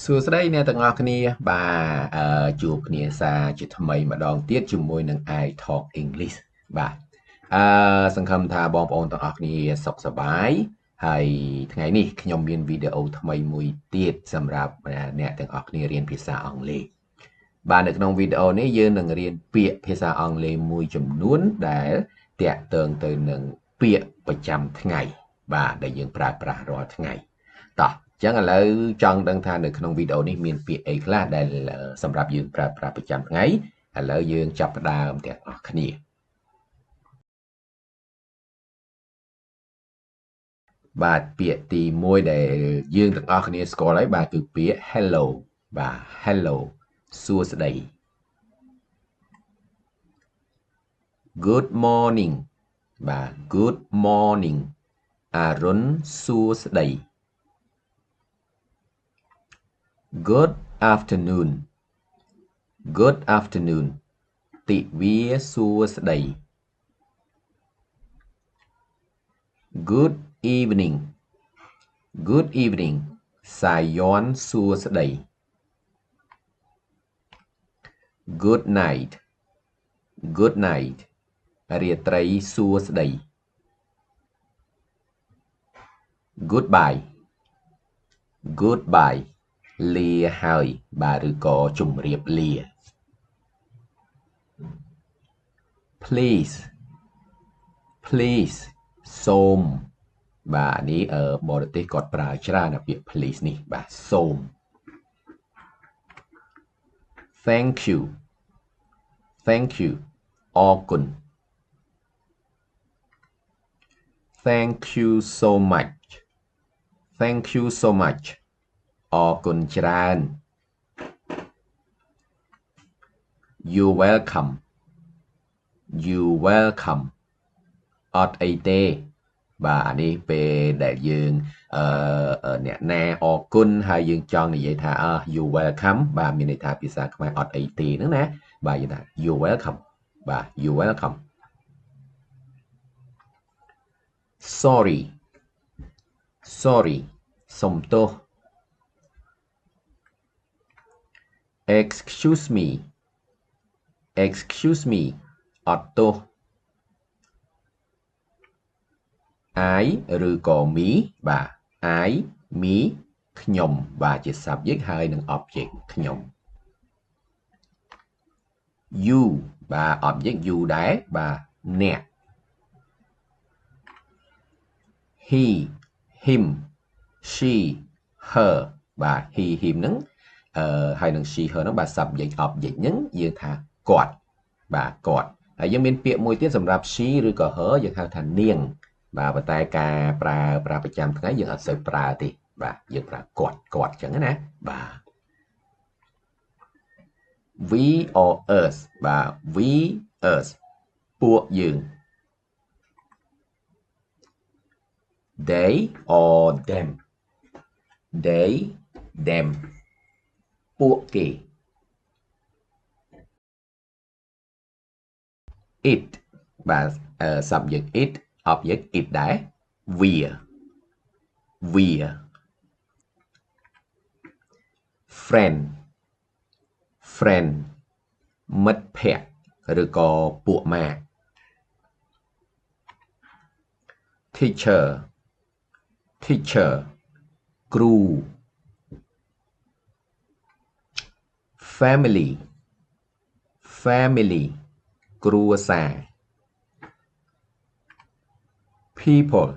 សួស្តីអ្នកទាំងអស់គ្នាបាទជួបគ្នាសារជាថ្មីម្ដងទៀតជាមួយនឹង I Talk English បាទសង្ឃឹមថាបងប្អូនទាំងអស់គ្នាសុខសប្បាយហើយថ្ងៃនេះខ្ញុំមានវីដេអូថ្មីមួយទៀតសម្រាប់អ្នកទាំងអស់គ្នារៀនភាសាអង់គ្លេសបាទនៅក្នុងវីដេអូនេះយើងនឹងរៀនពាក្យភាសាអង់គ្លេសមួយចំនួនដែលតាក់ទងទៅនឹងពាក្យប្រចាំថ្ងៃបាទដែលយើងប្រើប្រាស់រាល់ថ្ងៃតោះអញ្ចឹងឥឡូវចង់ដឹងថានៅក្នុងវីដេអូនេះមានពាក្យអីខ្លះដែលសម្រាប់យើងប្រើប្រាស់ប្រចាំថ្ងៃឥឡូវយើងចាប់ផ្ដើមទាំងអស់គ្នាបាទពាក្យទី1ដែលយើងទាំងអស់គ្នាស្គាល់ហើយបាទគឺពាក្យ hello បាទ hello សួស្តី good morning បាទ good morning អរុណសួស្តី good afternoon good afternoon ទិវាសួស្តី good evening good evening សាយ័ន្តសួស្តី good night good night រាត្រីសួស្តី goodbye goodbye លាហើយបាទឬក៏ជម្រាបលា please please សូមបាទនេះបរទេសគាត់ប្រើច្រើនពាក្យ please នេះបាទសូម thank you thank you អរគុណ thank you so much thank you so much អរគុណច្រើន you're welcome you're welcome អត់អីទេបាទអានេះពេលដែលយើងអ្នកណាអរគុណហើយយើងចង់និយាយថា you welcome បាទមានន័យថាភាសាខ្មែរអត់អីទេហ្នឹងណាបាទយើងថា you welcome បាទ you welcome sorry sorry សុំទោស excuse me excuse me អត់ទោស I ឬក៏ me បាទ I me ខ្ញុំបាទជា subject ហើយនឹង object ខ្ញុំ you បាទ object you ដែរបាទអ្នក he him she her បាទ he him ហ្នឹងហើយនឹង she her ហ្នឹងបាទ subject object ហ្នឹងយើងថាគាត់បាទគាត់ហើយយើងមានពាក្យមួយទៀតសម្រាប់ she ឬក៏ her យើងហៅថានាងបាទប៉ុន្តែការប្រើប្រចាំថ្ងៃយើងអត់សូវប្រើទេបាទយើងប្រើគាត់អញ្ចឹងណាបាទ we or us បាទ we us ពួកយើង they or them they them ពួកគេ it បាទ subject it object it ដែរ we friend friend មិត្តភក្តិឬក៏ពួកម៉ាក់ teacher teacher គ្រូ family family គ្រួសារ people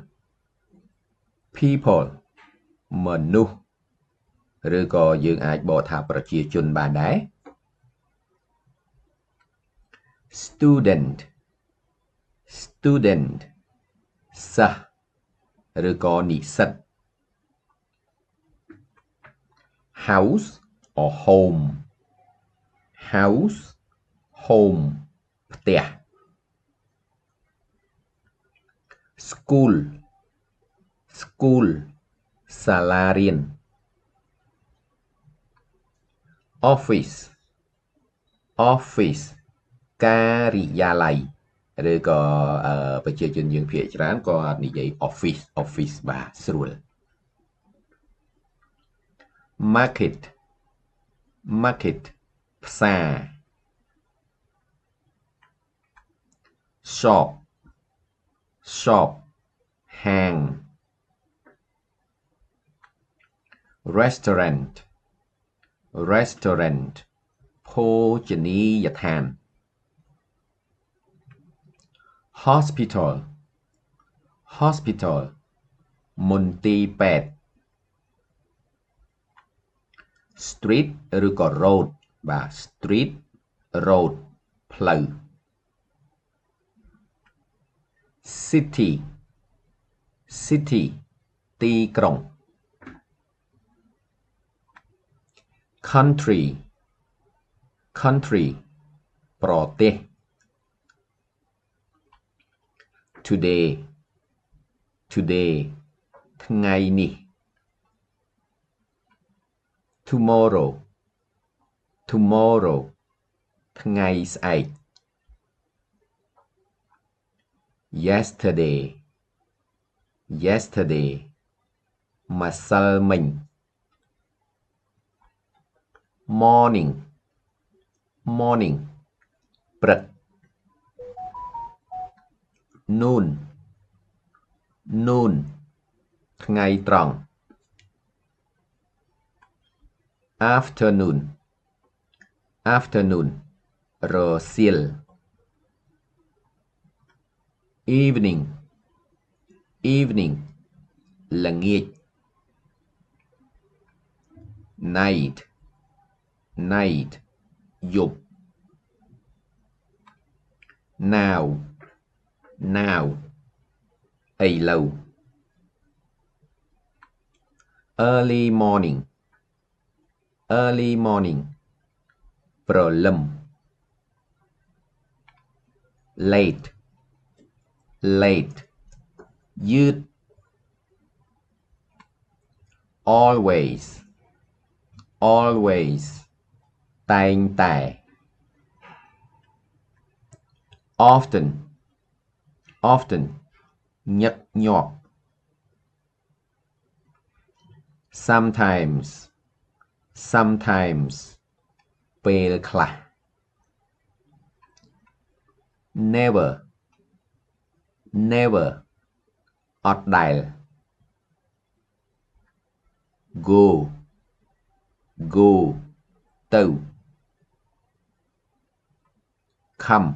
people មនុស្សឬក៏យើងអាចបកថាប្រជាជនបានដែរ student student សិស្សឬក៏និស្សិត house or home house home ផ្ទះ school school សាលារៀន office office ការិយាល័យឬក៏ប្រជាជនយើងភាគច្រើនក៏និយាយ office បាទស្រួល market market ផ្សារ shop shop ហាង restaurant restaurant ភោជនីយដ្ឋាន hospital hospital មន្ទីរពេទ្យ street ឬក៏ road បាទ street road ផ្លូវ city city ទីក្រុង country country ប្រទេស today today ថ្ងៃនេះ tomorrow tomorrow ថ្ងៃស្អែក yesterday yesterday ម្សិលមិញ morning morning ព្រឹក noon noon ថ្ងៃត្រង់ afternoon afternoon រសៀល evening evening ល្ងាច night night យប់ now now ឥឡូវ early morning early morning ព្រលឹម late late យឺត always always តែងតែ often often ញឹកញាប់ sometimes sometimes ពេលខ្លះ never never អត់ដែល go go ទៅ come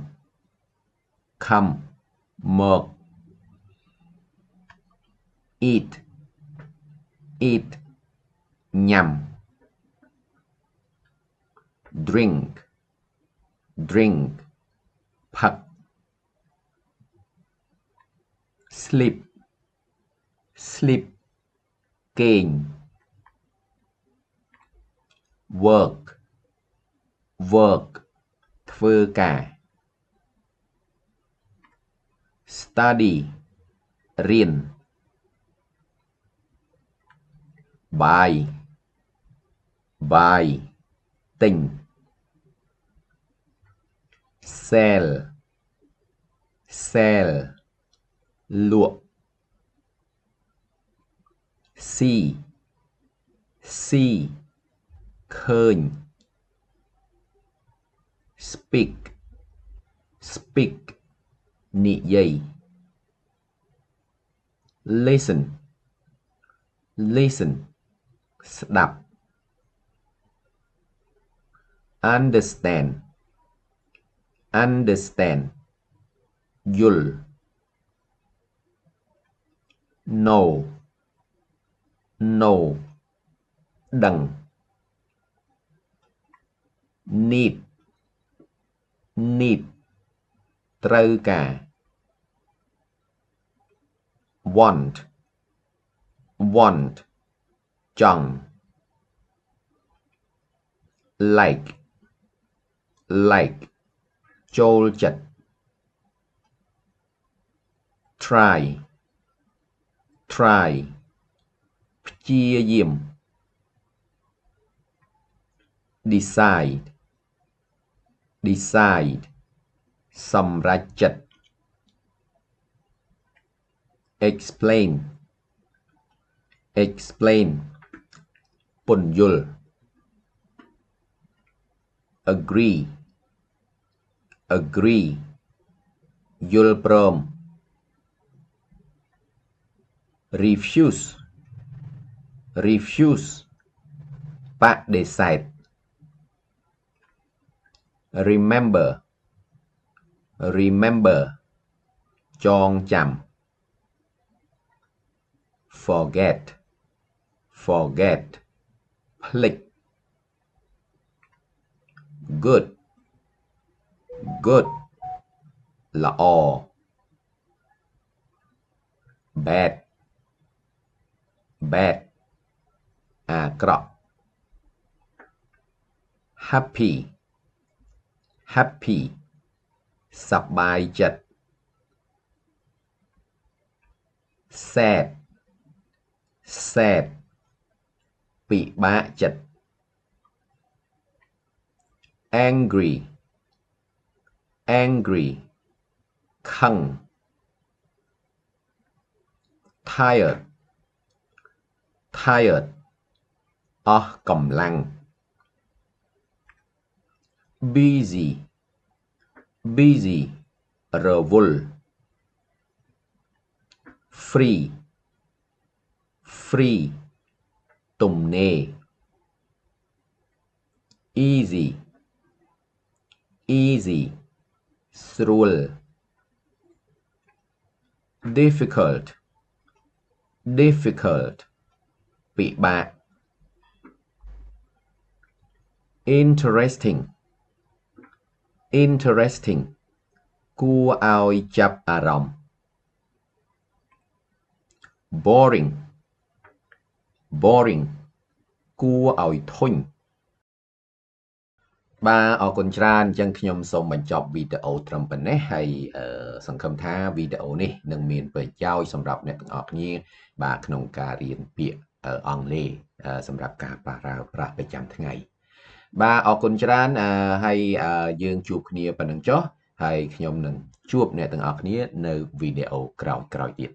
come មក eat eat ញ៉ាំ drink drink ផឹក sleep sleep គេង work work ធ្វើការ study រៀន buy buy ទិញ sell sell លក់ see see ឃើញ speak speak និយាយ listen listen ស្ដាប់ understand understand យល់ know know ដឹង need need ត្រូវការ want want ចង់ like like ចូលចិត្ត try try ព្យាយាម decide decide សម្រេចចិត្ត explain explain ពន្យល់ agree agree យល់ព្រម refuse refuse បដិសេធ remember remember ចងចាំ forget forget ភ្លេច good good ល្អ bad bad អាក្រក់ happy happy សប្បាយចិត្ត sad sad ពិបាកចិត្ត angry angry ខឹង tired tired អស់កម្លាំង busy busy រវល់ free free ទំនេរ easy easy ស្រួល difficult difficult ពិបាក interesting interesting គួរឲ្យចាប់អារម្មណ៍ boring boring គួរឲ្យធុញ បាទអរគុណច្រើនអញ្ចឹងខ្ញុំសូមបញ្ចប់វីដេអូត្រឹមប៉ុណ្ណេះហើយសង្ឃឹមថាវីដេអូនេះនឹងមានប្រយោជន៍សម្រាប់អ្នកទាំងអស់គ្នាបាទក្នុងការរៀនពាក្យអង់គ្លេសសម្រាប់ការប្រើប្រាស់ប្រចាំថ្ងៃបាទអរគុណច្រើនហើយយើងជួបគ្នាប៉ុណ្្នឹងចុះហើយខ្ញុំនឹងជួបអ្នកទាំងអស់គ្នានៅវីដេអូក្រោយៗទៀត